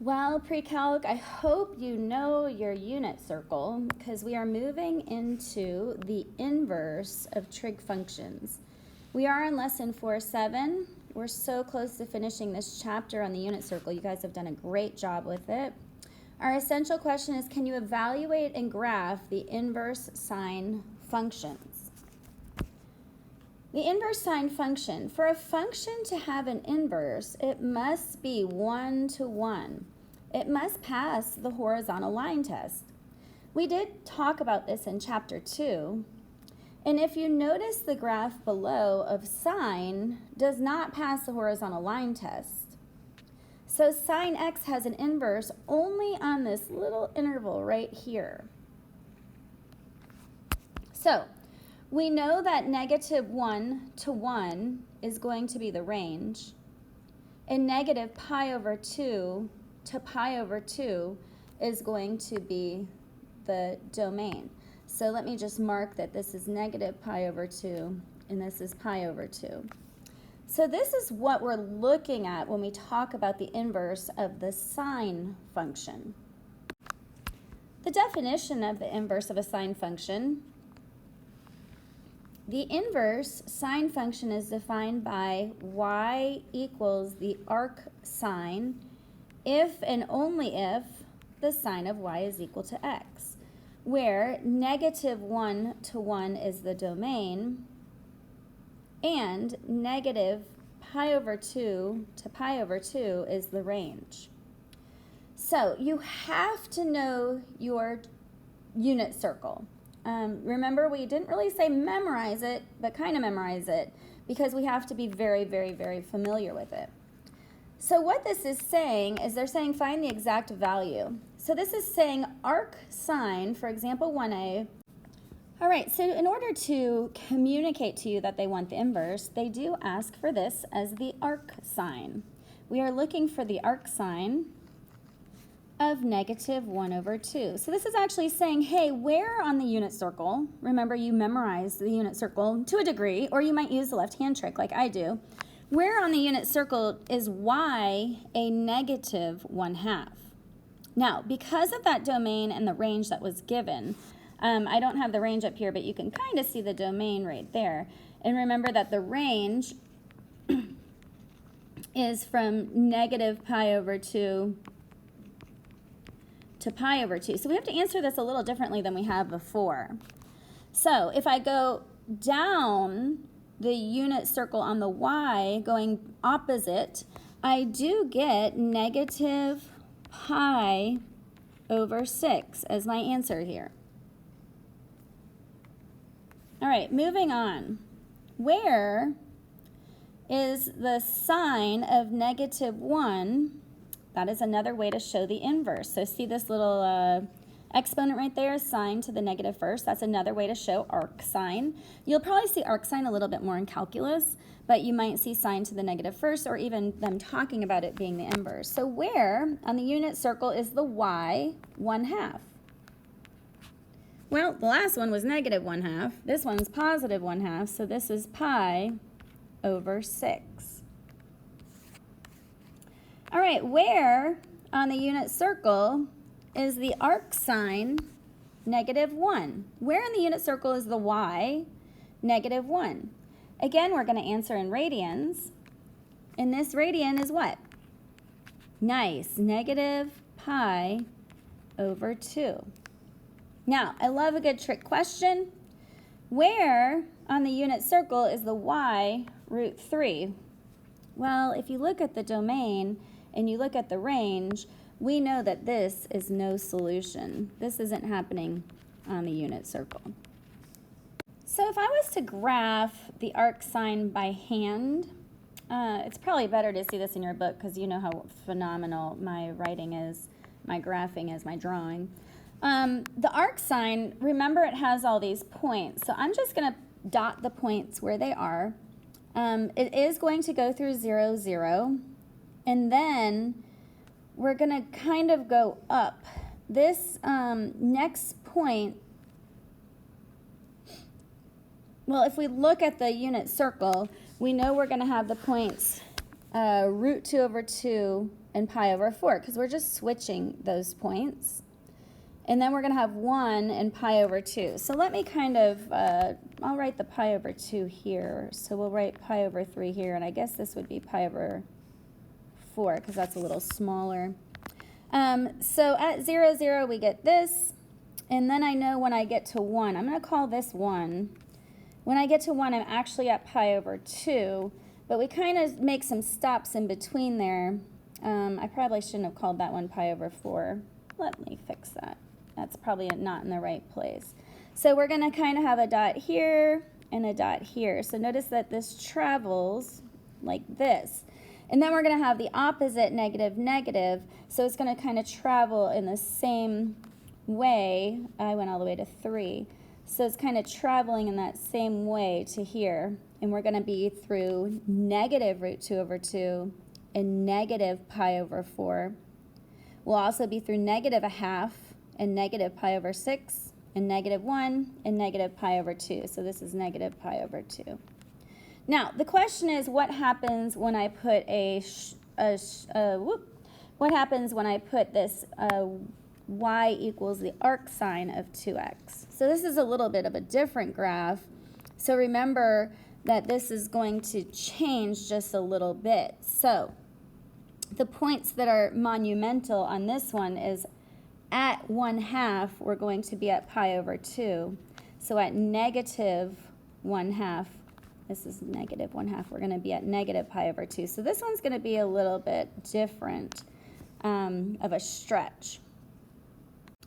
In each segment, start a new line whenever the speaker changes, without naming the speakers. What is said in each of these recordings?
Well, Precalc, I hope you know your unit circle because we are moving into the inverse of trig functions. We are in lesson 4.7. We're so close to finishing this chapter on the unit circle. You guys have done a great job with it. Our essential question is, can you evaluate and graph the inverse sine functions? The inverse sine function. For a function to have an inverse, it must be 1 to 1. It must pass the horizontal line test. We did talk about this in chapter 2. And if you notice the graph below of sine does not pass the horizontal line test. So sine x has an inverse only on this little interval right here. So we know that negative 1 to 1 is going to be the range, and negative pi over 2 to pi over 2 is going to be the domain. So let me just mark that this is negative pi over 2 and this is pi over 2. So this is what we're looking at when we talk about the inverse of the sine function. The definition of the inverse of a sine function. The inverse sine function is defined by y equals the arc sine if and only if the sine of y is equal to x, where negative 1 to 1 is the domain and negative pi over 2 to pi over 2 is the range. So you have to know your unit circle. Remember, we didn't really say memorize it, but kind of memorize it because we have to be very, very, very familiar with it. So what this is saying is they're saying find the exact value. So this is saying arc sine, for example, 1a. All right, so in order to communicate to you that they want the inverse, they do ask for this as the arc sine. We are looking for the arc sine of negative 1 over 2. So this is actually saying, hey, where on the unit circle, remember you memorized the unit circle to a degree, or you might use the left-hand trick like I do, where on the unit circle is y a negative 1/2? Now, because of that domain and the range that was given, I don't have the range up here, but you can kind of see the domain right there. And remember that the range is from negative pi over 2 to pi over 2. So we have to answer this a little differently than we have before. So if I go down the unit circle on the y going opposite, I do get negative pi over 6 as my answer here. All right, moving on. Where is the sine of negative 1? That is another way to show the inverse. So see this little exponent right there, sine to the negative first. That's another way to show arc sine. You'll probably see arc sine a little bit more in calculus, but you might see sine to the negative first, or even them talking about it being the inverse. So where on the unit circle is the y 1/2? Well, the last one was negative 1/2. This one's positive 1/2, so this is pi over 6. All right, where on the unit circle is the arc sine negative 1? Where in the unit circle is the y negative 1? Again, we're going to answer in radians. And this radian is what? Nice, negative pi over 2. Now, I love a good trick question. Where on the unit circle is the y root 3? Well, if you look at the domain and you look at the range, we know that this is no solution. This isn't happening on the unit circle. So if I was to graph the arc sine by hand, it's probably better to see this in your book because you know how phenomenal my writing is, my graphing is, my drawing. The arc sine, remember it has all these points. So I'm just going to dot the points where they are. It is going to go through 0, 0. And then we're going to kind of go up. This next point, well, if we look at the unit circle, we know we're going to have the points root 2 over 2 and pi over 4 because we're just switching those points. And then we're going to have 1 and pi over 2. So let me kind of, I'll write the pi over 2 here. So we'll write pi over 3 here, and I guess this would be pi over 4 because that's a little smaller. So at 0, 0, we get this. And then I know when I get to 1, I'm going to call this 1. When I get to 1, I'm actually at pi over 2. But we kind of make some stops in between there. I probably shouldn't have called that one pi over 4. Let me fix that. That's probably not in the right place. So we're going to kind of have a dot here and a dot here. So notice that this travels like this. And then we're going to have the opposite negative, negative. So it's going to kind of travel in the same way. I went all the way to 3. So it's kind of traveling in that same way to here. And we're going to be through negative root 2 over 2 and negative pi over 4. We'll also be through negative 1/2 and negative pi over 6 and negative 1 and negative pi over 2. So this is negative pi over 2. Now, the question is, what happens when I put what happens when I put this y equals the arc sine of 2x? So this is a little bit of a different graph. So remember that this is going to change just a little bit. So the points that are monumental on this one is at 1/2, we're going to be at pi over 2. So at negative 1/2, this is negative 1/2, we're going to be at negative pi over 2. So this one's going to be a little bit different of a stretch.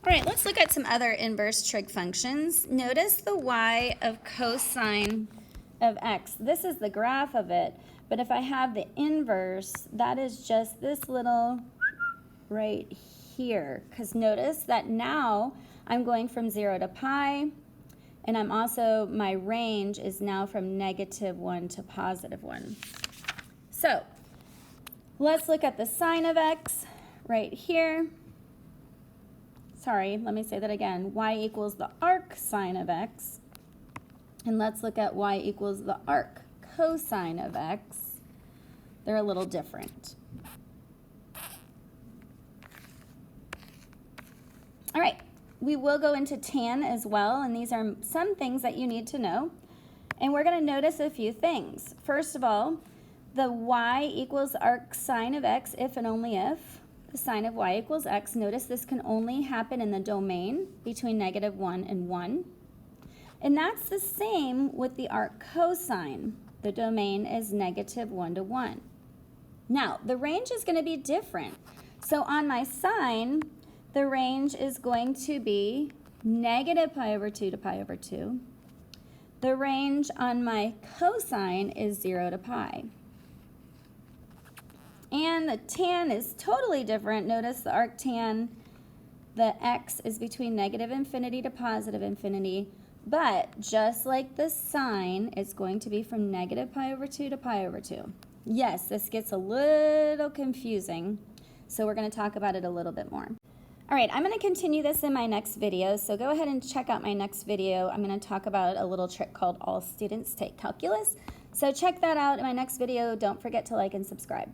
All right, let's look at some other inverse trig functions. Notice the y of cosine of x. This is the graph of it, but if I have the inverse, that is just this little right here. Because notice that now I'm going from 0 to pi, and I'm also, my range is now from -1 to +1. So let's look at the sine of x right here. Sorry, let me say that again. Y equals the arc sine of x. And let's look at y equals the arc cosine of x. They're a little different. All right, we will go into tan as well, and these are some things that you need to know. And we're going to notice a few things. First of all, the y equals arc sine of x if and only if the sine of y equals x. Notice this can only happen in the domain between -1 and 1. And that's the same with the arc cosine. The domain is -1 to 1. Now, the range is going to be different. So on my sine, the range is going to be negative pi over 2 to pi over 2. The range on my cosine is 0 to pi. And the tan is totally different. Notice the arctan, the x is between -infinity to +infinity. But just like the sine, it's going to be from negative pi over 2 to pi over 2. Yes, this gets a little confusing, so we're going to talk about it a little bit more. All right, I'm going to continue this in my next video, so go ahead and check out my next video. I'm going to talk about a little trick called All Students Take Calculus. So check that out in my next video. Don't forget to like and subscribe.